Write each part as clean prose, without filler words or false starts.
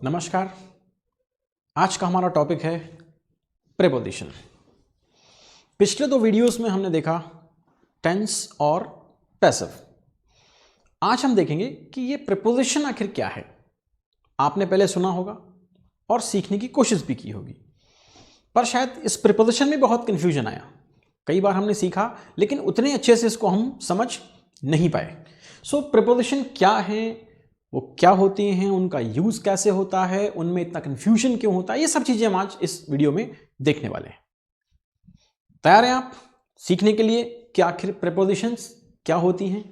नमस्कार। आज का हमारा टॉपिक है प्रीपोजिशन। पिछले दो वीडियोस में हमने देखा टेंस और पैसिव। आज हम देखेंगे कि ये प्रीपोजिशन आखिर क्या है। आपने पहले सुना होगा और सीखने की कोशिश भी की होगी, पर शायद इस प्रीपोजिशन में बहुत कंफ्यूजन आया। कई बार हमने सीखा लेकिन उतने अच्छे से इसको हम समझ नहीं पाए। सो प्रीपोजिशन क्या है, वो क्या होती हैं, उनका यूज कैसे होता है, उनमें इतना कंफ्यूजन क्यों होता है, ये सब चीजें हम आज इस वीडियो में देखने वाले हैं। तैयार हैं आप सीखने के लिए कि आखिर प्रीपोजिशंस क्या होती हैं?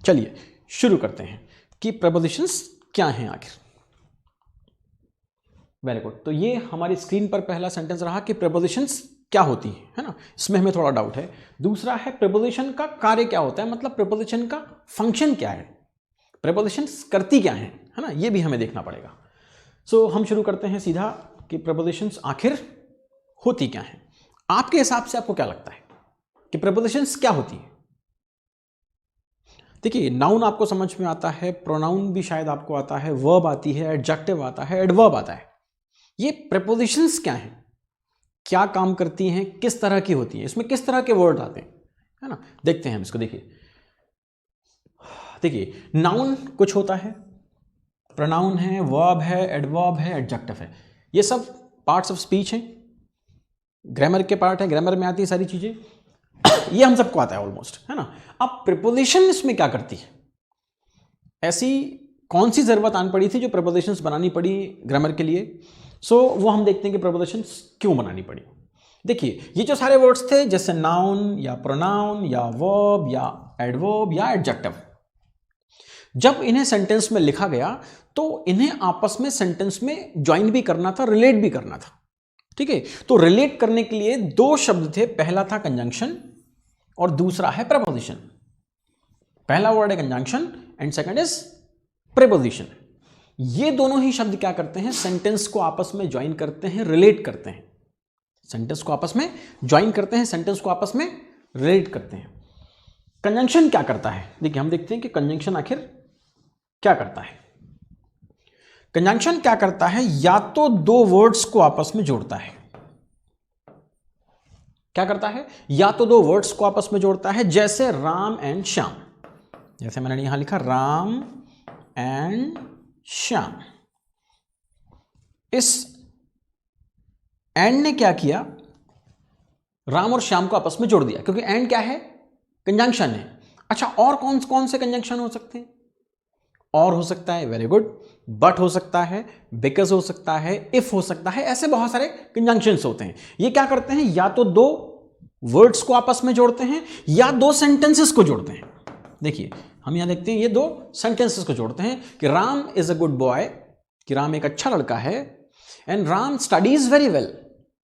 चलिए शुरू करते हैं कि प्रीपोजिशंस क्या हैं आखिर। Very good. तो ये हमारी स्क्रीन पर पहला सेंटेंस रहा कि प्रीपोजिशंस क्या होती हैं, है ना। इसमें हमें थोड़ा डाउट है। दूसरा है प्रीपोजिशन का कार्य क्या होता है, मतलब प्रीपोजिशन का फंक्शन क्या है, प्रीपोजिशंस करती क्या है ना, ये भी हमें देखना पड़ेगा। सो हम शुरू करते हैं सीधा कि प्रीपोजिशंस आखिर होती क्या है। आपके हिसाब से आपको क्या लगता है कि प्रीपोजिशंस क्या होती है? देखिए, नाउन आपको समझ में आता है, प्रोनाउन भी शायद आपको आता है, वर्ब आती है, एडजेक्टिव आता है, एडवर्ब आता है। ये प्रीपोजिशंस क्या हैं, क्या काम करती हैं, किस तरह की होती हैं, इसमें किस तरह के वर्ड आते हैं, है ना। देखते हैं हम इसको। देखिए नाउन कुछ होता है, प्रोनाउन है, वर्ब है, एडवर्ब है, एडजेक्टिव है। ये सब पार्ट्स ऑफ स्पीच हैं, ग्रामर के पार्ट है, ग्रामर में आती है सारी चीजें। ये हम सबको आता है ऑलमोस्ट, है ना। अब प्रीपोजिशन इसमें क्या करती है, ऐसी कौन सी जरूरत आन पड़ी थी जो प्रीपोजिशंस बनानी पड़ी ग्रामर के लिए। सो वो हम देखते हैं कि प्रीपोजिशंस क्यों बनानी पड़ी। देखिए ये जो सारे वर्ड्स थे, जैसे नाउन या प्रोनाउन या वर्ब या एडवर्ब या एडजेक्टिव, जब इन्हें सेंटेंस में लिखा गया तो इन्हें आपस में सेंटेंस में ज्वाइन भी करना था, रिलेट भी करना था। ठीक है, तो रिलेट करने के लिए दो शब्द थे, पहला था कंजंक्शन और दूसरा है प्रीपोजिशन। पहला वर्ड है conjunction and second is preposition. ये दोनों ही शब्द क्या करते हैं, सेंटेंस को आपस में ज्वाइन करते हैं, रिलेट करते हैं। सेंटेंस को आपस में ज्वाइन करते हैं, सेंटेंस को आपस में रिलेट करते हैं। कंजंक्शन क्या करता है, देखिए हम देखते हैं कि कंजंक्शन आखिर क्या करता है। कंजंक्शन क्या करता है, या तो दो वर्ड्स को आपस में जोड़ता है। क्या करता है, या तो दो वर्ड्स को आपस में जोड़ता है, जैसे राम एंड श्याम। जैसे मैंने यहां लिखा राम एंड श्याम। इस एंड ने क्या किया, राम और श्याम को आपस में जोड़ दिया, क्योंकि एंड क्या है, कंजंक्शन है। अच्छा, और कौन कौन से कंजंक्शन हो सकते हैं? और हो सकता है, वेरी गुड, बट हो सकता है, बिकॉज हो सकता है, इफ हो सकता है, ऐसे बहुत सारे कंजंक्शंस होते हैं। ये क्या करते हैं, या तो दो वर्ड्स को आपस में जोड़ते हैं या दो सेंटेंसेस को जोड़ते हैं। देखिए हम यहां देखते हैं, ये दो सेंटेंसेस को जोड़ते हैं कि Ram is a good boy, कि राम एक अच्छा लड़का है, and Ram studies very well,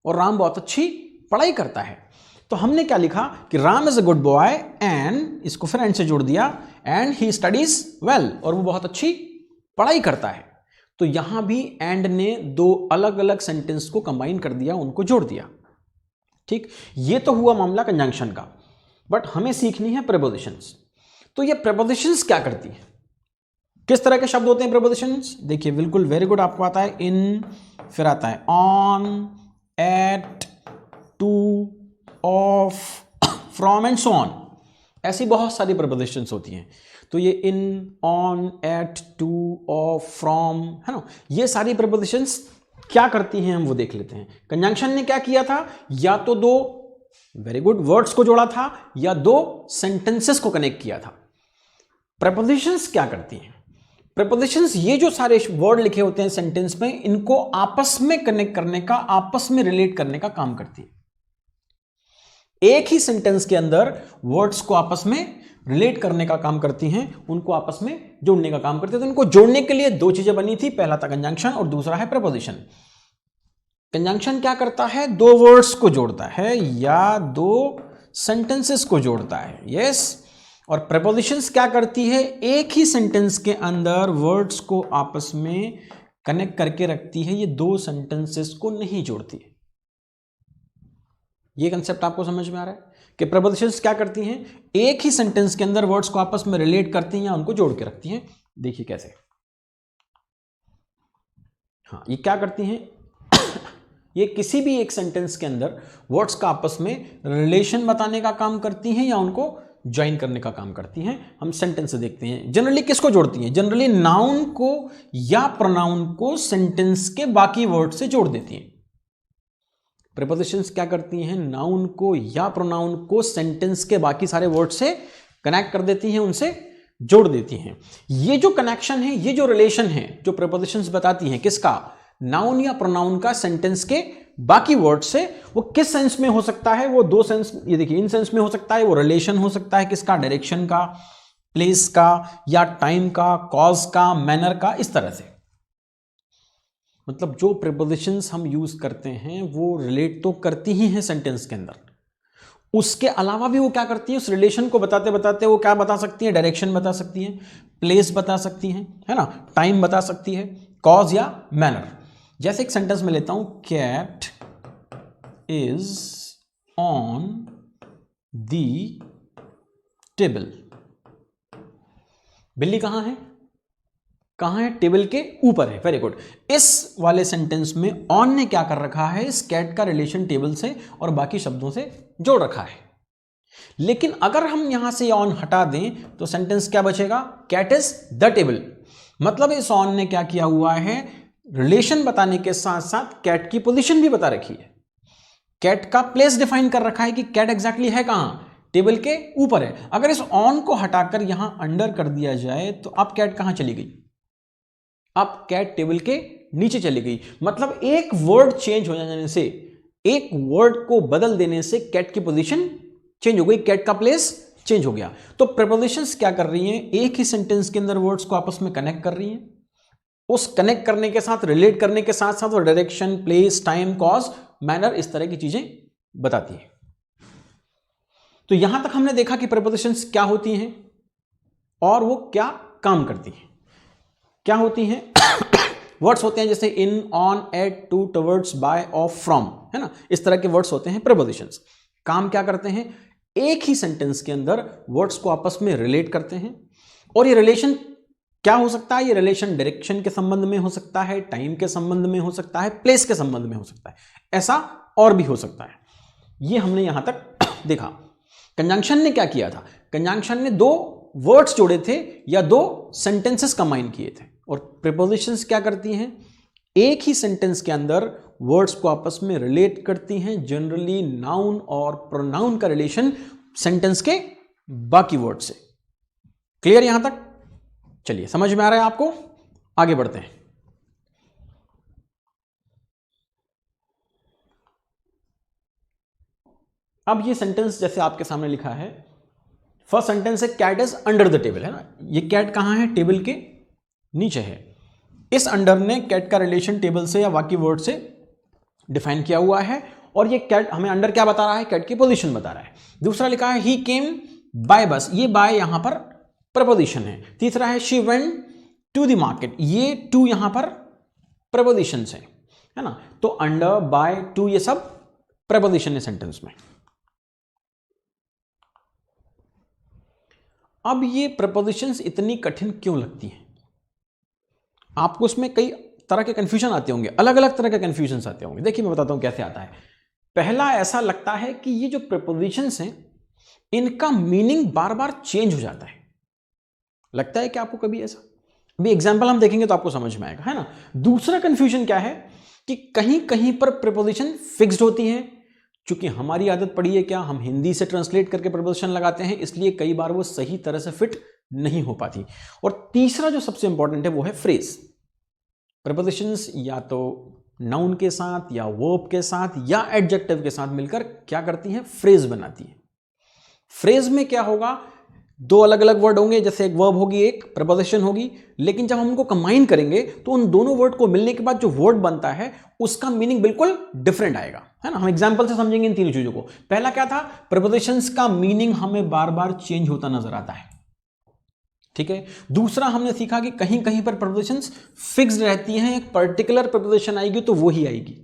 और राम बहुत अच्छी पढ़ाई करता है। तो हमने क्या लिखा कि Ram is a good boy and, इसको फिर एंड से जोड़ दिया, एंड ही स्टडीज वेल, और वो बहुत अच्छी पढ़ाई करता है। तो यहां भी एंड ने दो अलग अलग सेंटेंस को कंबाइन कर दिया, उनको जोड़ दिया। ठीक, ये तो हुआ मामला कंजंक्शन का। बट हमें सीखनी है प्रीपोजिशंस। तो ये प्रीपोजिशंस क्या करती है, किस तरह के शब्द होते हैं प्रीपोजिशंस? देखिए बिल्कुल, वेरी गुड, आपको आता है इन, फिर आता है on, at, to, of, from and so on. ऐसी बहुत सारी प्रीपोजिशंस होती हैं। तो ये in, on, at, to, of, from, है ना, ये सारी प्रीपोजिशंस क्या करती हैं हम वो देख लेते हैं। कंजंक्शन ने क्या किया था, या तो दो, वेरी गुड, वर्ड्स को जोड़ा था या दो सेंटेंसेस को कनेक्ट किया था। प्रीपोजिशंस क्या करती हैं, प्रीपोजिशंस ये जो सारे वर्ड लिखे होते हैं सेंटेंस में, इनको आपस में कनेक्ट करने का, आपस में रिलेट करने का काम करती है। एक ही सेंटेंस के अंदर वर्ड्स को आपस में रिलेट करने का काम करती हैं, उनको आपस में जोड़ने का काम करती है। तो इनको जोड़ने के लिए दो चीजें बनी थी, पहला था कंजंक्शन और दूसरा है प्रीपोजिशन। कंजंक्शन क्या करता है, दो वर्ड्स को जोड़ता है या दो सेंटेंसेस को जोड़ता है, यस। और प्रीपोजिशंस क्या करती है, एक ही सेंटेंस के अंदर वर्ड्स को आपस में कनेक्ट करके रखती है, ये दो सेंटेंसेस को नहीं जोड़ती है। ये कंसेप्ट आपको समझ में आ रहा है कि प्रीपोजिशंस क्या करती हैं, एक ही सेंटेंस के अंदर वर्ड्स को आपस में रिलेट करती हैं या उनको जोड़ के रखती हैं। देखिए कैसे, हाँ, ये क्या करती हैं ये किसी भी एक सेंटेंस के अंदर वर्ड्स का आपस में रिलेशन बताने का काम करती हैं या उनको ज्वाइन करने का काम करती हैं। हम सेंटेंस से देखते हैं जनरली किसको जोड़ती हैं, जनरली नाउन को या प्रोनाउन को सेंटेंस के बाकी वर्ड से जोड़ देती हैं। प्रीपोजिशंस क्या करती हैं, नाउन को या प्रोनाउन को सेंटेंस के बाकी सारे वर्ड से कनेक्ट कर देती हैं, उनसे जोड़ देती हैं। ये जो कनेक्शन है, ये जो रिलेशन है, जो प्रीपोजिशंस बताती हैं किसका, नाउन या प्रोनाउन का सेंटेंस के बाकी वर्ड से, वो किस सेंस में हो सकता है, वो दो सेंस, ये देखिए इन सेंस में हो सकता है। वो रिलेशन हो सकता है किसका, डायरेक्शन का, प्लेस का, या टाइम का, कॉज का, मैनर का, इस तरह से। मतलब जो प्रीपोजिशंस हम यूज करते हैं वो रिलेट तो करती ही हैं सेंटेंस के अंदर, उसके अलावा भी वो क्या करती है, उस रिलेशन को बताते बताते वो क्या बता सकती है, डायरेक्शन बता सकती है, प्लेस बता सकती है, है ना, टाइम बता सकती है, कॉज या मैनर। जैसे एक सेंटेंस में लेता हूं, cat is on the table. बिल्ली कहां है, कहां है, टेबल के ऊपर है। Very good. इस वाले सेंटेंस में ऑन ने क्या कर रखा है, इस कैट का रिलेशन टेबल से और बाकी शब्दों से जोड़ रखा है। लेकिन अगर हम यहां से ऑन हटा दें तो सेंटेंस क्या बचेगा, कैट इज द टेबल। मतलब इस ऑन ने क्या किया हुआ है, रिलेशन बताने के साथ साथ कैट की पोजीशन भी बता रखी है, कैट का प्लेस डिफाइन कर रखा है कि कैट एग्जैक्टली है कहां, टेबल के ऊपर है। अगर इस ऑन को हटाकर यहां अंडर कर दिया जाए तो अब कैट कहां चली गई, अब कैट टेबल के नीचे चली गई। मतलब एक वर्ड चेंज हो जाने से, एक वर्ड को बदल देने से कैट की पोजीशन चेंज हो गई, कैट का प्लेस चेंज हो गया। तो प्रीपोजिशंस क्या कर रही हैं, एक ही सेंटेंस के अंदर वर्ड्स को आपस में कनेक्ट कर रही हैं, उस कनेक्ट करने के साथ, रिलेट करने के साथ साथ वो direction, place, time, cause, manner, इस तरह की चीजें बताती है। तो यहां तक हमने देखा कि प्रीपोजिशंस क्या होती हैं और वो क्या काम करती हैं। क्या होती हैं वर्ड्स होते हैं जैसे in, on, at, to, towards, by, of, from, है ना, इस तरह के वर्ड्स होते हैं प्रीपोजिशंस। काम क्या करते हैं, एक ही सेंटेंस के अंदर वर्ड्स को आपस में रिलेट करते हैं। और ये रिलेशन क्या हो सकता है, ये रिलेशन डायरेक्शन के संबंध में हो सकता है, टाइम के संबंध में हो सकता है, प्लेस के संबंध में हो सकता है, ऐसा और भी हो सकता है। ये हमने यहां तक देखा। कंजंक्शन ने क्या किया था, कंजंक्शन ने दो वर्ड्स जोड़े थे या दो सेंटेंसेस कंबाइन किए थे। और प्रीपोजिशंस क्या करती हैं, एक ही सेंटेंस के अंदर वर्ड्स को आपस में रिलेट करती हैं। जनरली नाउन और प्रोनाउन का रिलेशन सेंटेंस के बाकी वर्ड से। क्लियर यहां तक, चलिए समझ में आ रहा है आपको, आगे बढ़ते हैं। अब ये सेंटेंस जैसे आपके सामने लिखा है, फर्स्ट सेंटेंस है cat is under the table, है ना, ये कैट कहां है, टेबल के नीचे है। इस अंडर ने कैट का रिलेशन टेबल से या बाकी वर्ड से डिफाइन किया हुआ है। और ये कैट हमें अंडर क्या बता रहा है, कैट की पोजीशन बता रहा है। दूसरा लिखा है ही केम बाय बस, ये बाय यहां पर प्रपोजिशन है। तीसरा है she went to the market, ये टू यहां पर प्रपोजिशन है ना। तो अंडर, बाय, टू, ये सब प्रपोजिशन है सेंटेंस में। अब ये प्रपोजिशंस इतनी कठिन क्यों लगती हैं, आपको उसमें कई तरह के कंफ्यूजन आते होंगे, अलग अलग तरह के कंफ्यूजन आते होंगे। देखिए मैं बताता हूं कैसे आता है। पहला ऐसा लगता है कि ये जो प्रपोजिशंस हैं इनका मीनिंग बार बार चेंज हो जाता है। लगता है कि आपको कभी ऐसा, अभी एग्जांपल हम देखेंगे तो आपको समझ में आएगा, है ना। दूसरा कंफ्यूजन क्या है कि कहीं कहीं पर प्रपोजिशन फिक्स्ड होती हैं। चूंकि हमारी आदत पड़ी है क्या, हम हिंदी से ट्रांसलेट करके प्रपोजिशन लगाते हैं, इसलिए कई बार वो सही तरह से फिट नहीं हो पाती। और तीसरा जो सबसे इंपॉर्टेंट है वो है फ्रेज। प्रपोजिशंस या तो नाउन के साथ या वर्ब के साथ या एडजेक्टिव के साथ मिलकर क्या करती हैं, फ्रेज बनाती है। फ्रेज में क्या होगा, दो अलग अलग वर्ड होंगे, जैसे एक वर्ब होगी, एक प्रपोजिशन होगी, लेकिन जब हम उनको कंबाइन करेंगे तो उन दोनों वर्ड को मिलने के बाद जो वर्ड बनता है उसका मीनिंग बिल्कुल डिफरेंट आएगा, है ना। हम एग्जांपल से समझेंगे इन तीनों चीजों को। पहला क्या था, प्रपोजिशंस का मीनिंग हमें बार बार चेंज होता नजर आता है, ठीक है। दूसरा हमने सीखा कि कहीं कहीं पर प्रपोजिशंस फिक्स्ड रहती हैं, एक पर्टिकुलर प्रपोजिशन आएगी तो वो ही आएगी,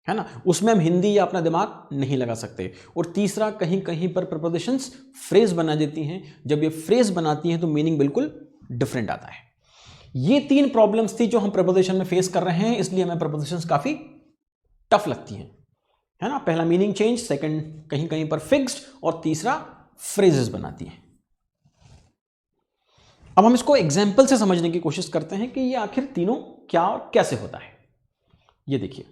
है ना, उसमें हम हिंदी या अपना दिमाग नहीं लगा सकते। और तीसरा, कहीं कहीं पर प्रपोजिशंस फ्रेज बना देती हैं, जब ये फ्रेज बनाती हैं तो मीनिंग बिल्कुल डिफरेंट आता है। ये 3 प्रॉब्लम्स थी जो हम प्रपोजिशन में फेस कर रहे हैं, इसलिए हमें प्रपोजिशंस काफी टफ लगती हैं, है ना। पहला मीनिंग चेंज, सेकंड कहीं कहीं पर फिक्स्ड, और तीसरा फ्रेजेस बनाती है। अब हम इसको एग्जाम्पल से समझने की कोशिश करते हैं कि ये आखिर तीनों क्या और कैसे होता है। ये देखिए,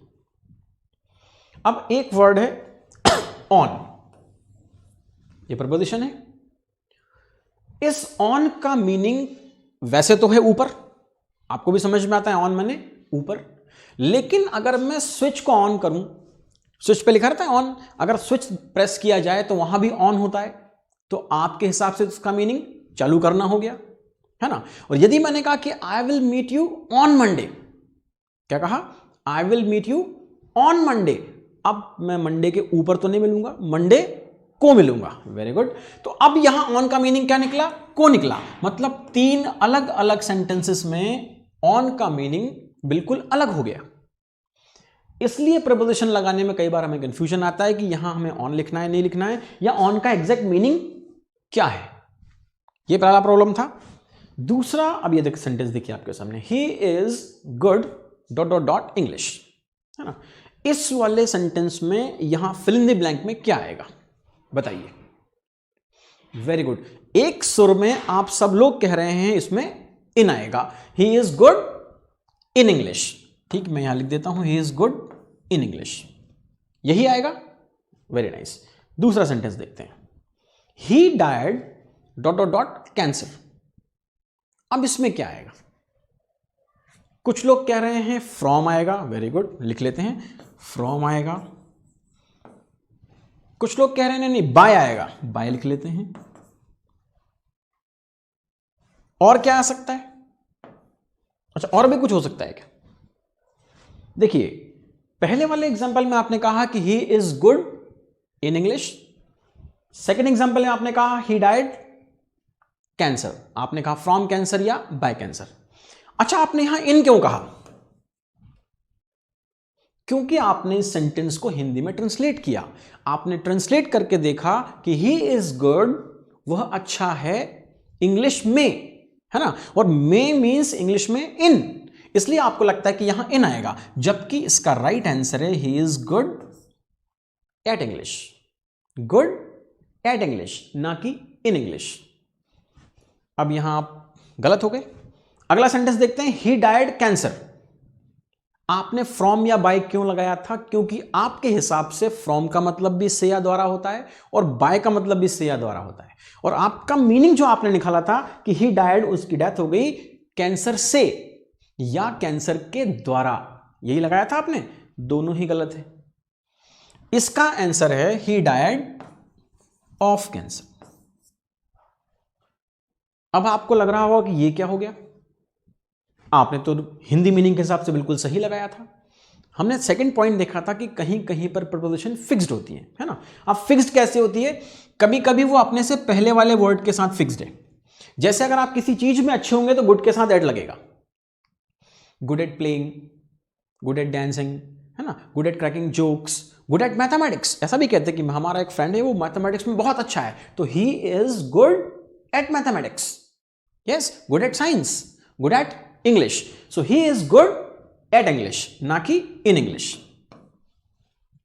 अब एक वर्ड है ऑन, ये प्रपोजिशन है। इस ऑन का मीनिंग वैसे तो है ऊपर, आपको भी समझ में आता है ऑन माने ऊपर, लेकिन अगर मैं स्विच को ऑन करूं, स्विच पे लिखा रहता है ऑन, अगर स्विच प्रेस किया जाए तो वहां भी ऑन होता है, तो आपके हिसाब से उसका मीनिंग चालू करना हो गया, है ना। और यदि मैंने कहा कि I will meet you on Monday, क्या कहा, I will meet you on Monday, अब मैं मंडे के ऊपर तो नहीं मिलूंगा, मंडे को मिलूंगा। Very good. तो अब यहां ऑन का मीनिंग क्या निकला, को निकला, मतलब 3 अलग अलग सेंटेंसेस में ऑन का मीनिंग बिल्कुल अलग हो गया। इसलिए प्रपोजिशन लगाने में कई बार हमें कंफ्यूजन आता है कि यहां हमें ऑन लिखना है नहीं लिखना है, या ऑन का एग्जैक्ट मीनिंग क्या है। यह पहला प्रॉब्लम था। दूसरा, अब ये सेंटेंस देखिए आपके सामने, ही is good dot dot dot English, है ना। इस वाले सेंटेंस में यहां फिल इन द ब्लैंक में क्या आएगा बताइए। वेरी गुड, एक सुर में आप सब लोग कह रहे हैं इसमें इन आएगा, he is good in English. ठीक, मैं यहां लिख देता हूं, he is good in English, यही आएगा। Very nice. दूसरा सेंटेंस देखते हैं, he died dot dot dot cancer. अब इसमें क्या आएगा, कुछ लोग कह रहे हैं फ्रॉम आएगा, वेरी गुड, लिख लेते हैं, फ्रॉम आएगा। कुछ लोग कह रहे हैं नहीं बाय आएगा, बाय लिख लेते हैं। और क्या आ सकता है, अच्छा और भी कुछ हो सकता है क्या। देखिए, पहले वाले एग्जांपल में आपने कहा कि ही is good in English, second example में आपने कहा ही डाइड कैंसर, आपने कहा फ्रॉम कैंसर या बाय कैंसर। अच्छा, आपने यहां इन क्यों कहा, क्योंकि आपने इस सेंटेंस को हिंदी में ट्रांसलेट किया, आपने ट्रांसलेट करके देखा कि ही इज गुड, वह अच्छा है इंग्लिश में, है ना, और में मींस इंग्लिश में इन, इसलिए आपको लगता है कि यहां इन आएगा, जबकि इसका राइट आंसर है ही is good at English, good at English, ना कि इन इंग्लिश। अब यहां आप गलत हो गए। अगला सेंटेंस देखते हैं, ही डाइड कैंसर। आपने फ्रॉम या बाय क्यों लगाया था, क्योंकि आपके हिसाब से फ्रॉम का मतलब भी से या द्वारा होता है और बाय का मतलब भी से या द्वारा होता है, और आपका मीनिंग जो आपने निकाला था कि ही डाइड, उसकी डेथ हो गई कैंसर से या कैंसर के द्वारा, यही लगाया था आपने, दोनों ही गलत है। इसका आंसर है ही डाइड ऑफ कैंसर। अब आपको लग रहा होगा कि ये क्या हो गया, आपने तो हिंदी मीनिंग के हिसाब से बिल्कुल सही लगाया था। हमने सेकंड पॉइंट देखा था कि कहीं कहीं पर प्रपोजिशन फिक्स्ड होती है ना। अब फिक्स्ड कैसे होती है, कभी कभी वो अपने से पहले वाले वर्ड के साथ फिक्स्ड है। जैसे अगर आप किसी चीज में अच्छे होंगे तो गुड के साथ ऐड लगेगा, good at playing, good at dancing, है ना, good at cracking jokes, good at mathematics. ऐसा भी कहते हैं कि हमारा एक फ्रेंड है वो मैथमेटिक्स में बहुत अच्छा है, तो ही is good at mathematics. Yes, good at science, good at English, so he is good at English, ना कि इन इंग्लिश।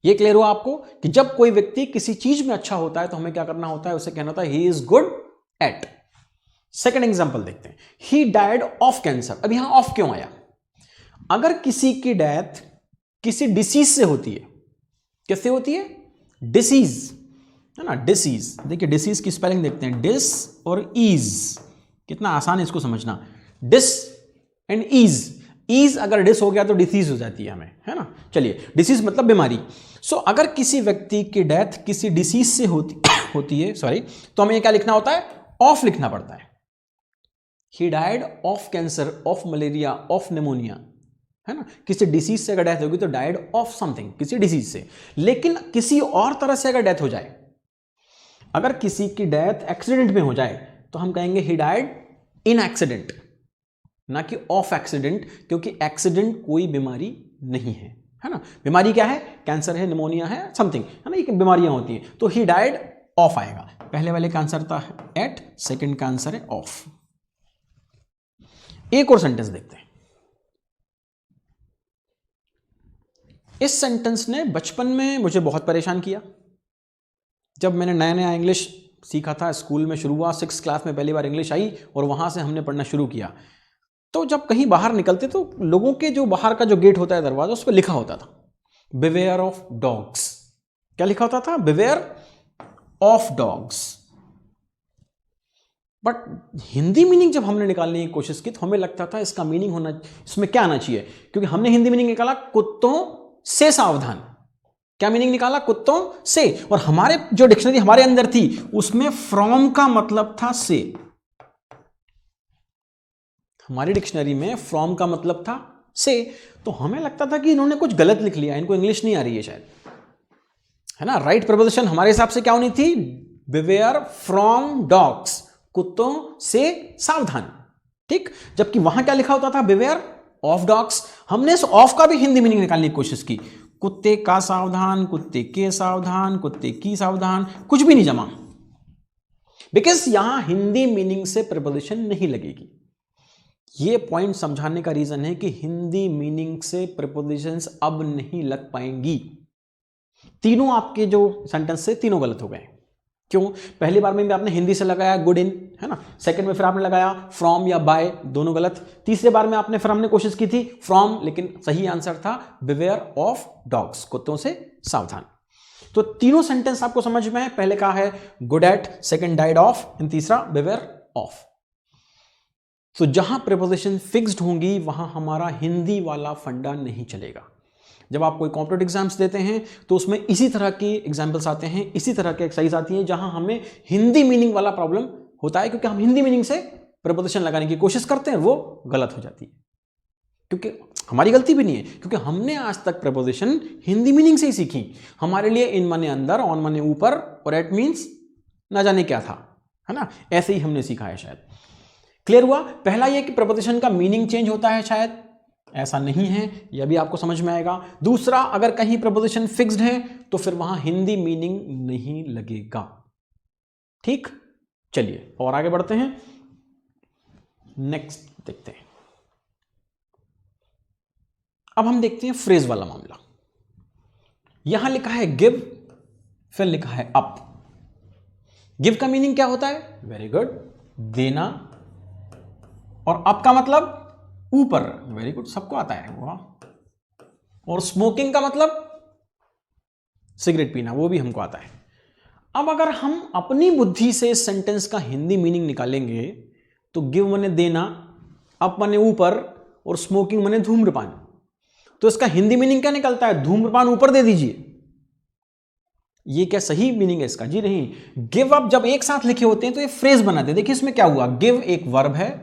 ये क्लियर हुआ आपको कि जब कोई व्यक्ति किसी चीज में अच्छा होता है तो हमें क्या करना होता है, उसे कहना होता है ही is good at. Second example देखते हैं, ही डाइड ऑफ कैंसर। अब यहां ऑफ क्यों आया, अगर किसी की डेथ किसी डिसीज से होती है, किससे होती है, डिसीज, है ना, डिसीज। देखिए डिसीज की स्पेलिंग देखते हैं, डिस और ईज, कितना आसान है इसको समझना, डिस एंड ईज। ईज अगर डिस हो गया तो डिसीज हो जाती है हमें, है ना। चलिए, डिसीज मतलब बीमारी। सो अगर किसी व्यक्ति की डेथ किसी डिसीज से होती है, सॉरी, तो हमें क्या लिखना होता है, ऑफ लिखना पड़ता है। He died of cancer, of malaria, of pneumonia, है ना। किसी डिसीज से अगर डेथ होगी तो डाइड ऑफ समथिंग, किसी डिसीज से। लेकिन किसी और तरह से अगर डेथ हो जाए, अगर किसी की डेथ एक्सीडेंट में हो जाए तो हम कहेंगे ही डाइड इन एक्सीडेंट, ना कि ऑफ एक्सीडेंट, क्योंकि एक्सीडेंट कोई बीमारी नहीं है ना। बीमारी क्या है, कैंसर है, निमोनिया है, समथिंग, है ना, ये बीमारियां होती हैं। तो ही डाइड ऑफ आएगा। पहले वाले का आंसर था एट, सेकंड का आंसर है ऑफ। एक और सेंटेंस देखते हैं। इस सेंटेंस ने बचपन में मुझे बहुत परेशान किया। जब मैंने नया नया इंग्लिश सीखा था, स्कूल में शुरू हुआ, 6th क्लास में पहली बार इंग्लिश आई और वहां से हमने पढ़ना शुरू किया। तो जब कहीं बाहर निकलते तो लोगों के जो बाहर का जो गेट होता है, दरवाजा, उस पर लिखा होता था बिवेयर ऑफ डॉग्स। क्या लिखा होता था? Beware of dogs. But Hindi meaning जब हमने निकालने की कोशिश की तो हमें लगता था इसका मीनिंग होना, इसमें क्या आना चाहिए, क्योंकि हमने हिंदी मीनिंग निकाला कुत्तों से सावधान। क्या मीनिंग निकाला? कुत्तों से। और हमारे जो डिक्शनरी हमारे अंदर थी उसमें फ्रॉम का मतलब था से। हमारी डिक्शनरी में फ्रॉम का मतलब था से। तो हमें लगता था कि इन्होंने कुछ गलत लिख लिया, इनको इंग्लिश नहीं आ रही है शायद, है ना। राइट प्रपोजिशन हमारे हिसाब से क्या होनी थी? बिवेयर फ्रॉम डॉग्स, कुत्तों से सावधान। ठीक, जबकि वहां क्या लिखा होता था? Beware of dogs. हमने इस ऑफ का भी हिंदी मीनिंग निकालने की कोशिश की, कुत्ते का सावधान, कुत्ते के सावधान, कुत्ते की सावधान, कुछ भी नहीं जमा, बिकॉज यहां हिंदी मीनिंग से प्रपोजिशन नहीं लगेगी। ये पॉइंट समझाने का रीजन है कि हिंदी मीनिंग से प्रपोजिशंस अब नहीं लग पाएंगी। तीनों आपके जो सेंटेंस से तीनों गलत हो गए। क्यों? पहली बार में भी आपने हिंदी से लगाया गुड इन, है ना। सेकंड में फिर आपने लगाया फ्रॉम या बाय, दोनों गलत। तीसरे बार में आपने फिर हमने कोशिश की थी फ्रॉम, लेकिन सही आंसर था बिवेयर ऑफ डॉग्स, कुत्तों से सावधान। तो तीनों सेंटेंस आपको समझ में है। पहले कहा है good at, second died of, and तीसरा बिवेयर ऑफ। तो जहां प्रीपोजिशन फिक्स्ड होंगी वहां हमारा हिंदी वाला फंडा नहीं चलेगा। जब आप कोई कॉम्पिटेटिव एग्जाम्स देते हैं तो उसमें इसी तरह की एग्जाम्पल्स आते हैं, इसी तरह के एक्सरसाइज आती हैं जहां हमें हिंदी मीनिंग वाला प्रॉब्लम होता है, क्योंकि हम हिंदी मीनिंग से प्रीपोजिशन लगाने की कोशिश करते हैं, वो गलत हो जाती है। क्योंकि हमारी गलती भी नहीं है, क्योंकि हमने आज तक प्रीपोजिशन हिंदी मीनिंग से ही सीखी। हमारे लिए इन माने अंदर, ऑन माने ऊपर, और एट मीन्स ना जाने क्या था, है ना। ऐसे ही हमने सीखा है शायद। क्लियर हुआ? पहला ये कि प्रपोजिशन का मीनिंग चेंज होता है, शायद ऐसा नहीं है, यह भी आपको समझ में आएगा। दूसरा, अगर कहीं प्रपोजिशन फिक्स्ड है तो फिर वहां हिंदी मीनिंग नहीं लगेगा। ठीक, चलिए और आगे बढ़ते हैं, नेक्स्ट देखते हैं। अब हम देखते हैं फ्रेज वाला मामला। यहां लिखा है गिव, फिर लिखा है अप। गिव का मीनिंग क्या होता है? वेरी गुड, देना। और अप का मतलब ऊपर, वेरी गुड, सबको आता है, वाह। और स्मोकिंग का मतलब सिगरेट पीना, वो भी हमको आता है। अब अगर हम अपनी बुद्धि से इस सेंटेंस का हिंदी मीनिंग निकालेंगे तो गिव माने देना, अप माने ऊपर, और स्मोकिंग माने धूम्रपान। तो इसका हिंदी मीनिंग क्या निकलता है? धूम्रपान ऊपर दे दीजिए। ये क्या सही मीनिंग है इसका? जी नहीं। गिव अप जब एक साथ लिखे होते हैं तो ये फ्रेज बनाते हैं। देखिए इसमें क्या हुआ, गिव एक वर्ब है,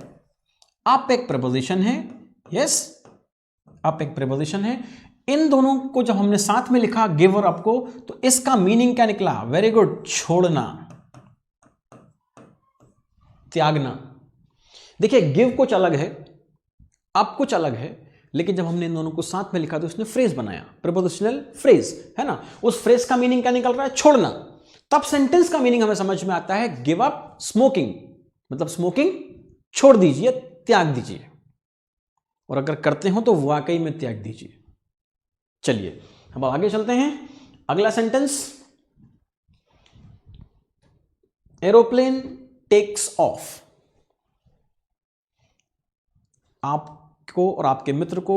अप एक प्रपोजिशन है, यस, अप एक प्रपोजिशन है। इन दोनों को जब हमने साथ में लिखा गिव और अप को, तो इसका मीनिंग क्या निकला? वेरी गुड, छोड़ना, त्यागना। देखिए गिव कुछ अलग है, अप कुछ अलग है, लेकिन जब हमने इन दोनों को साथ में लिखा तो उसने फ्रेज बनाया, प्रपोजिशनल फ्रेज, है ना। उस फ्रेज का मीनिंग क्या निकल रहा है? छोड़ना। तब सेंटेंस का मीनिंग हमें समझ में आता है गिव अप स्मोकिंग, मतलब स्मोकिंग छोड़ दीजिए, त्याग दीजिए। और अगर करते हो तो वाकई में त्याग दीजिए। चलिए अब आगे चलते हैं। अगला सेंटेंस, एरोप्लेन टेक्स ऑफ। आपको और आपके मित्र को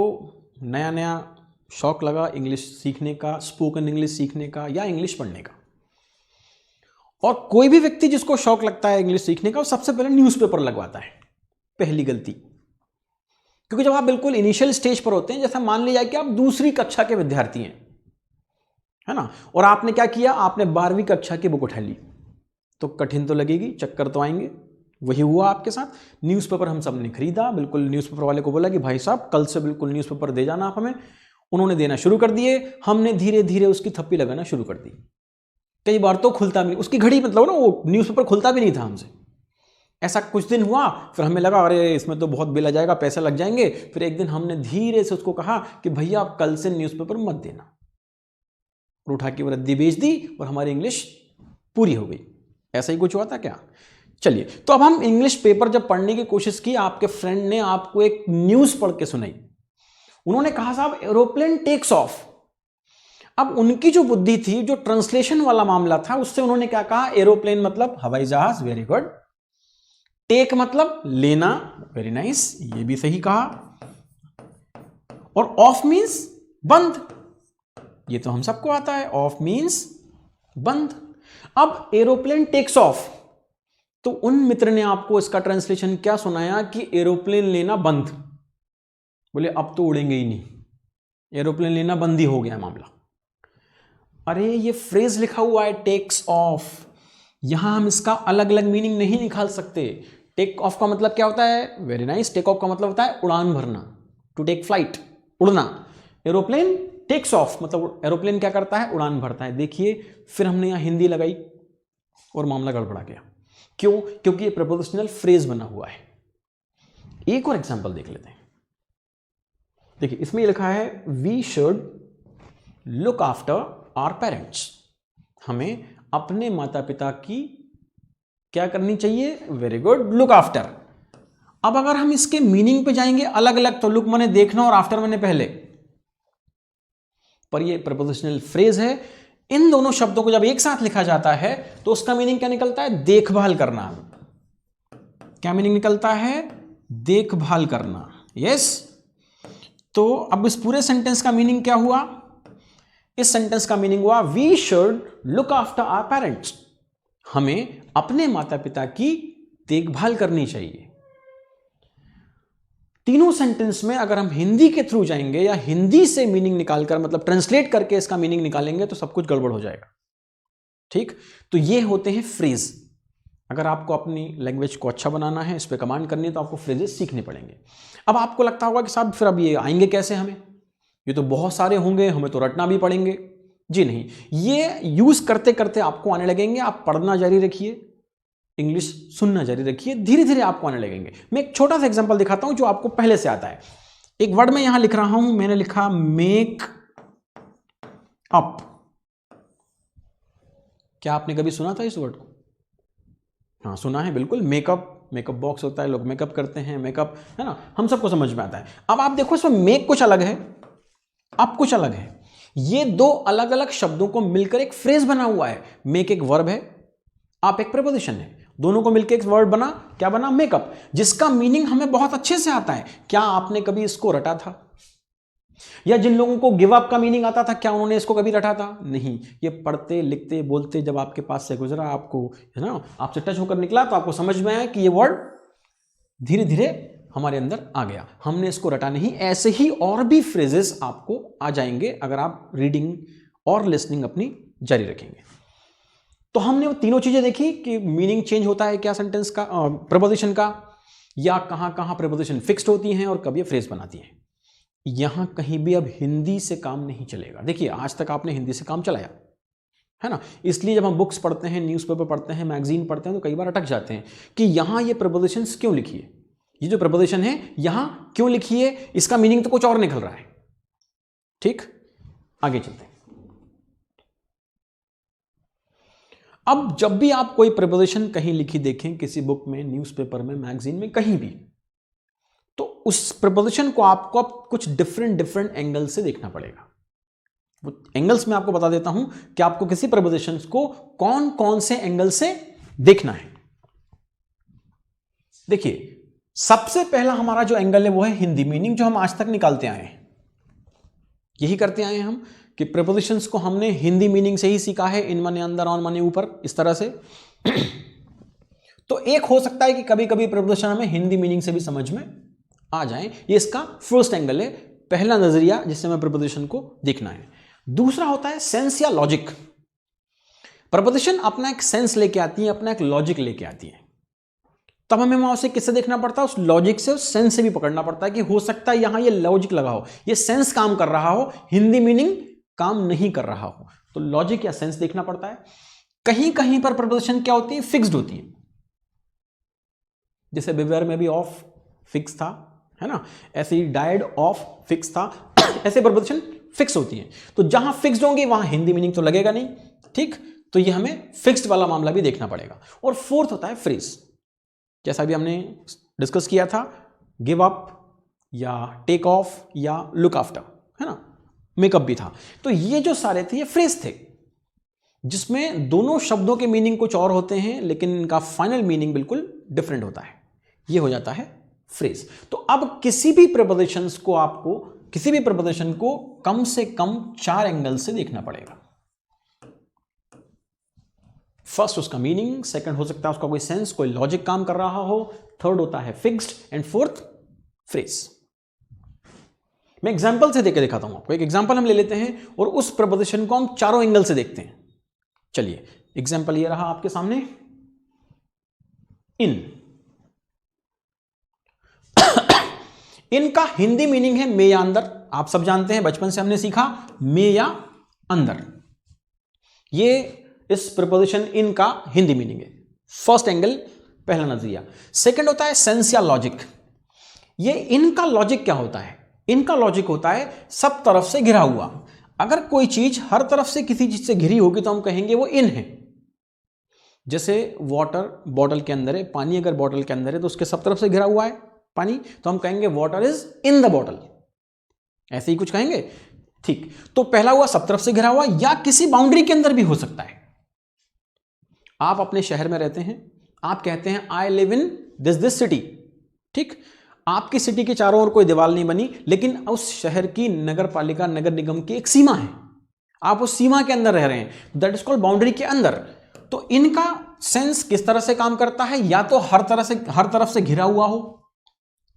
नया नया शौक लगा इंग्लिश सीखने का, स्पोकन इंग्लिश सीखने का या इंग्लिश पढ़ने का। और कोई भी व्यक्ति जिसको शौक लगता है इंग्लिश सीखने का, वो सबसे पहले न्यूज़पेपर लगवाता है। पहली गलती, क्योंकि जब आप बिल्कुल इनिशियल स्टेज पर होते हैं, जैसा मान लिया कि आप दूसरी कक्षा के विद्यार्थी हैं, है ना, और आपने क्या किया, आपने 12वीं कक्षा की बुक उठा ली, तो कठिन तो लगेगी, चक्कर तो आएंगे। वही हुआ आपके साथ। न्यूज़पेपर हम सब ने खरीदा, बिल्कुल न्यूज़पेपर वाले को बोला कि भाई साहब कल से बिल्कुल न्यूज़पेपर दे जाना आप हमें। उन्होंने देना शुरू कर दिए, हमने धीरे धीरे उसकी थप्पी लगाना शुरू कर दी। कई बार तो खुलता भी नहीं, उसकी घड़ी मतलब ना, वो न्यूज़पेपर खुलता भी नहीं था हमसे। ऐसा कुछ दिन हुआ, फिर हमें लगा अरे इसमें तो बहुत बिल आ जाएगा, पैसे लग जाएंगे। फिर एक दिन हमने धीरे से उसको कहा कि भैया आप कल से न्यूज़पेपर मत देना, और उठा के वो रद्दी बेच दी और हमारी इंग्लिश पूरी हो गई। ऐसा ही कुछ हुआ था क्या? चलिए, तो अब हम इंग्लिश पेपर जब पढ़ने की कोशिश की, आपके फ्रेंड ने आपको एक न्यूज पढ़ के सुनाई, उन्होंने कहा साहब एरोप्लेन टेक्स ऑफ। अब उनकी जो बुद्धि थी, जो ट्रांसलेशन वाला मामला था, उससे उन्होंने क्या कहा, एरोप्लेन मतलब हवाई जहाज, वेरी गुड। टेक मतलब लेना, वेरी नाइस, ये भी सही कहा। और ऑफ मींस बंद, ये तो हम सबको आता है, ऑफ मींस बंद। अब एरोप्लेन टेक्स ऑफ, तो उन मित्र ने आपको इसका ट्रांसलेशन क्या सुनाया कि एरोप्लेन लेना बंद। बोले अब तो उड़ेंगे ही नहीं, एरोप्लेन लेना बंद ही हो गया मामला। अरे ये फ्रेज लिखा हुआ है टेक्स ऑफ, यहां हम इसका अलग अलग मीनिंग नहीं निकाल सकते। टेक ऑफ का मतलब क्या होता है, वेरी नाइस, टेक ऑफ का मतलब होता है उड़ान भरना, टू टेक फ्लाइट, उड़ना। एरोप्लेन टेक्स ऑफ मतलब एरोप्लेन क्या करता है, उड़ान भरता है। देखिए फिर हमने यहां हिंदी लगाई और मामला गड़बड़ा गया। क्यों? क्योंकि ये प्रपोजिशनल फ्रेज बना हुआ है। एक और एग्जांपल देख लेते हैं। देखिए इसमें लिखा है we should look after our parents, हमें अपने माता पिता की क्या करनी चाहिए, वेरी गुड, लुक आफ्टर। अब अगर हम इसके मीनिंग पे जाएंगे अलग अलग, तो लुक मैंने देखना और आफ्टर मैंने पहले, पर ये प्रपोजिशनल फ्रेज है। इन दोनों शब्दों को जब एक साथ लिखा जाता है तो उसका मीनिंग क्या निकलता है, देखभाल करना। क्या मीनिंग निकलता है, देखभाल करना, यस। तो अब इस पूरे सेंटेंस का मीनिंग क्या हुआ, इस सेंटेंस का मीनिंग हुआ we should look after our parents, हमें अपने माता पिता की देखभाल करनी चाहिए। तीनों सेंटेंस में अगर हम हिंदी के थ्रू जाएंगे या हिंदी से मीनिंग निकालकर मतलब ट्रांसलेट करके इसका मीनिंग निकालेंगे तो सब कुछ गड़बड़ हो जाएगा। ठीक, तो ये होते हैं फ्रेज। अगर आपको अपनी लैंग्वेज को अच्छा बनाना है, इस पे कमांड करनी है, तो आपको फ्रेजेस सीखने पड़ेंगे। अब आपको लगता होगा कि साहब फिर अब ये आएंगे कैसे हमें, ये तो बहुत सारे होंगे, हमें तो रटना भी पड़ेंगे। जी नहीं, ये यूज करते करते आपको आने लगेंगे। आप पढ़ना जारी रखिए, इंग्लिश सुनना जारी रखिए, धीरे धीरे आपको आने लगेंगे। मैं एक छोटा सा एग्जांपल दिखाता हूं जो आपको पहले से आता है। एक वर्ड में यहां लिख रहा हूं, मैंने लिखा मेक अप। क्या आपने कभी सुना था इस वर्ड को? हाँ सुना है, बिल्कुल। मेकअप, मेकअप बॉक्स होता है, लोग मेकअप करते हैं, मेकअप है ना, हम सबको समझ में आता है। अब आप देखो इसमें मेक कुछ अलग है, अप कुछ अलग है। ये दो अलग अलग शब्दों को मिलकर एक फ्रेज बना हुआ है। मेक एक वर्ब है, आप एक प्रीपोजिशन है, दोनों को मिलकर एक वर्ड बना, क्या बना, मेकअप, जिसका मीनिंग हमें बहुत अच्छे से आता है। क्या आपने कभी इसको रटा था? या जिन लोगों को गिव अप का मीनिंग आता था, क्या उन्होंने इसको कभी रटा था? नहीं। ये पढ़ते लिखते बोलते जब आपके पास से गुजरा, आपको है ना, आपसे टच होकर निकला, तो आपको समझ में आया कि ये वर्ड धीरे धीरे हमारे अंदर आ गया। हमने इसको रटा नहीं। ऐसे ही और भी फ्रेजेस आपको आ जाएंगे अगर आप रीडिंग और लिसनिंग अपनी जारी रखेंगे। तो हमने वो तीनों चीजें देखी कि मीनिंग चेंज होता है क्या सेंटेंस का, प्रपोजिशन का, या कहां कहां प्रपोजिशन फिक्स्ड होती हैं और कब ये फ्रेज बनाती हैं। यहां कहीं भी अब हिंदी से काम नहीं चलेगा। देखिए आज तक आपने हिंदी से काम चलाया है ना, इसलिए जब हम बुक्स पढ़ते हैं, न्यूज़पेपर पढ़ते हैं, मैगजीन पढ़ते हैं, तो कई बार अटक जाते हैं कि यहां ये प्रपोजिशंस क्यों लिखी है, ये जो प्रपोजिशन है यहां क्यों लिखी है, इसका मीनिंग तो कुछ और निकल रहा है। ठीक, आगे चलते हैं। अब जब भी आप कोई प्रपोजिशन कहीं लिखी देखें, किसी बुक में, न्यूज़पेपर में, मैगजीन में, कहीं भी, तो उस प्रपोजिशन को आपको कुछ डिफरेंट एंगल से देखना पड़ेगा। वो एंगल्स में आपको बता देता हूं कि आपको किसी प्रपोजिशन को कौन कौन से एंगल से देखना है। देखिए सबसे पहला हमारा जो एंगल है वो है हिंदी मीनिंग, जो हम आज तक निकालते आए हैं। यही करते आए हैं हम कि प्रपोजिशंस को हमने हिंदी मीनिंग से ही सीखा है, इन माने अंदर, ऑन माने ऊपर, इस तरह से। तो एक हो सकता है कि कभी कभी प्रपोजिशन हमें हिंदी मीनिंग से भी समझ में आ जाए। ये इसका फर्स्ट एंगल है, पहला नजरिया जिससे हमें प्रपोजिशन को देखना है। दूसरा होता है सेंस या लॉजिक। प्रपोजिशन अपना एक सेंस लेके आती है, अपना एक लॉजिक लेके आती है, तब हमें वहां से किससे देखना पड़ता है, उस लॉजिक से, उस सेंस से भी पकड़ना पड़ता है कि हो सकता है यहां ये लॉजिक लगा हो, ये सेंस काम कर रहा हो, हिंदी मीनिंग काम नहीं कर रहा हो, तो लॉजिक या सेंस देखना पड़ता है। कहीं कहीं पर प्रपोजिशन क्या होती है, फिक्स्ड होती है, जैसे बिवेयर में भी ऑफ फिक्स था, है ना, ऐसे ही डाइड ऑफ फिक्स था। ऐसे प्रपोजिशन फिक्स होती है, तो जहां फिक्स्ड होंगे वहां हिंदी मीनिंग तो लगेगा नहीं। ठीक, तो ये हमें फिक्स्ड वाला मामला भी देखना पड़ेगा। और फोर्थ होता है फ्रेज। जैसा भी हमने डिस्कस किया था, गिव अप या टेक ऑफ या लुक आफ्टर, है ना, मेकअप भी था। तो ये जो सारे थे ये फ्रेज थे जिसमें दोनों शब्दों के मीनिंग कुछ और होते हैं लेकिन इनका फाइनल मीनिंग बिल्कुल डिफरेंट होता है। ये हो जाता है फ्रेज। तो अब किसी भी प्रपोजिशंस को आपको, किसी भी प्रपोजिशन को कम से कम 4 एंगल से देखना पड़ेगा। फर्स्ट उसका मीनिंग, सेकंड हो सकता है उसका कोई सेंस, कोई लॉजिक काम कर रहा हो, थर्ड होता है फिक्स्ड एंड फोर्थ फ्रेज। मैं एग्जांपल से देकर दिखाता हूं आपको। एक एग्जांपल हम ले लेते हैं और उस प्रपोजिशन को हम चारों एंगल से देखते हैं। चलिए एग्जांपल ये रहा आपके सामने, इन। इनका हिंदी मीनिंग है में या अंदर। आप सब जानते हैं, बचपन से हमने सीखा में या अंदर। ये इस प्रपोजिशन इन का हिंदी मीनिंग है। फर्स्ट एंगल, पहला नजरिया। सेकंड होता है सेंस या लॉजिक। ये इनका लॉजिक क्या होता है? इनका लॉजिक होता है सब तरफ से घिरा हुआ। अगर कोई चीज हर तरफ से किसी चीज से घिरी होगी तो हम कहेंगे वो इन है। जैसे वाटर बॉटल के अंदर है, पानी अगर बॉटल के अंदर है तो उसके सब तरफ से घिरा हुआ है पानी, तो हम कहेंगे water is in the bottle. ऐसे ही कुछ कहेंगे, ठीक। तो पहला हुआ सब तरफ से घिरा हुआ, या किसी बाउंड्री के अंदर भी हो सकता है। आप अपने शहर में रहते हैं, आप कहते हैं I live in this city, ठीक। आपकी सिटी के चारों ओर कोई दीवार नहीं बनी, लेकिन उस शहर की नगर पालिका, नगर निगम की एक सीमा है, आप उस सीमा के अंदर रह रहे हैं, दैट इज कॉल्ड बाउंड्री के अंदर। तो इनका सेंस किस तरह से काम करता है? या तो हर तरफ से घिरा हुआ हो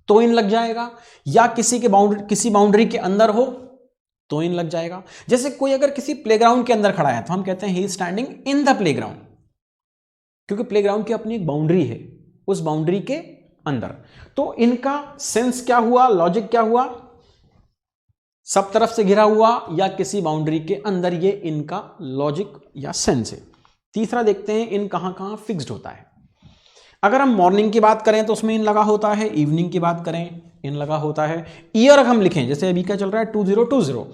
तो इन लग जाएगा, या किसी बाउंड्री के अंदर हो तो इन लग जाएगा। जैसे कोई अगर किसी प्लेग्राउंड के अंदर खड़ा है तो हम कहते हैं he is standing in the playground, क्योंकि प्लेग्राउंड की अपनी एक बाउंड्री है, उस बाउंड्री के अंदर। तो इनका सेंस क्या हुआ, लॉजिक क्या हुआ? सब तरफ से घिरा हुआ या किसी बाउंड्री के अंदर, ये इनका लॉजिक या सेंस है। तीसरा देखते हैं इन कहां कहां फिक्स्ड होता है। अगर हम मॉर्निंग की बात करें तो उसमें इन लगा होता है, इवनिंग की बात करें इन लगा होता है। ईयर अगर हम लिखें, जैसे अभी क्या चल रहा है 2020,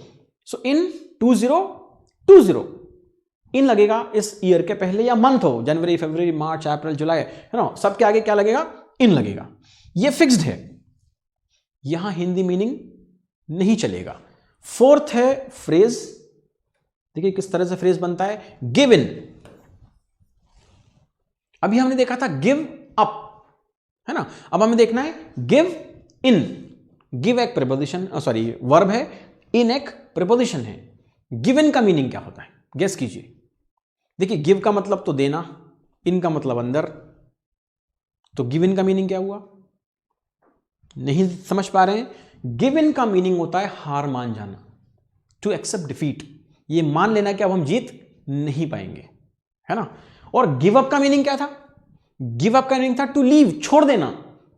सो इन 2020 इन लगेगा इस ईयर के पहले, या मंथ हो जनवरी, फरवरी, मार्च, अप्रैल, जुलाई, है ना, सबके आगे क्या लगेगा? इन लगेगा। ये फिक्स्ड है, यहां हिंदी मीनिंग नहीं चलेगा। फोर्थ है फ्रेज। देखिए किस तरह से फ्रेज बनता है, गिव इन। अभी हमने देखा था गिव अप, है ना, अब हमें देखना है गिव इन। गिव एक प्रीपोजिशन, सॉरी वर्ब है, इन एक प्रीपोजिशन है। गिव इन का मीनिंग क्या होता है? गेस कीजिए। देखिए गिव का मतलब तो देना, इन का मतलब अंदर, तो गिव इन का मीनिंग क्या हुआ? नहीं समझ पा रहे हैं? गिव इन का मीनिंग होता है हार मान जाना, टू एक्सेप्ट डिफीट। ये मान लेना कि अब हम जीत नहीं पाएंगे, है ना। और गिव अप का मीनिंग क्या था? गिव अप का मीनिंग था टू लीव, छोड़ देना।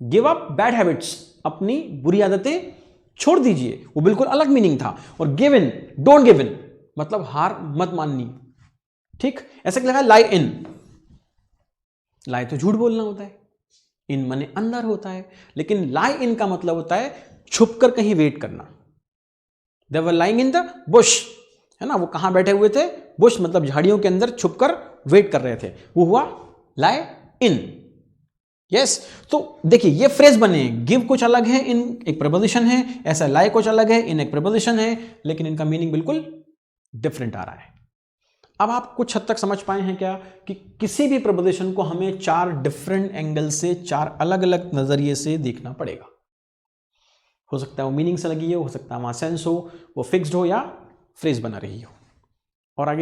गिव अप बैड हैबिट्स, अपनी बुरी आदतें छोड़ दीजिए, वो बिल्कुल अलग मीनिंग था। और give in, don't give in, मतलब हार मत माननी, ठीक। ऐसे लगा लाई इन, लाई तो झूठ बोलना होता है, इन माने अंदर होता है, लेकिन लाई इन का मतलब होता है छुपकर कहीं वेट करना। They were lying in the bush, है ना, वो कहां बैठे हुए थे? बुश मतलब झाड़ियों के अंदर छुपकर वेट कर रहे थे, वो हुआ लाई इन। यस, तो देखिए ये फ्रेज बने, गिव कुछ अलग है, इन एक प्रपोजिशन है, ऐसा लाई कुछ अलग है, इन एक प्रपोजिशन है, लेकिन इनका मीनिंग बिल्कुल डिफरेंट आ रहा है। अब आप कुछ हद तक समझ पाए हैं क्या कि किसी भी प्रपोजिशन को हमें 4 डिफरेंट एंगल से, 4 अलग अलग नजरिए से देखना पड़ेगा। हो सकता है वो मीनिंग से लगी हो सकता है वहां सेंस हो, वो फिक्स्ड हो या फ्रेज बना रही हो। और आगे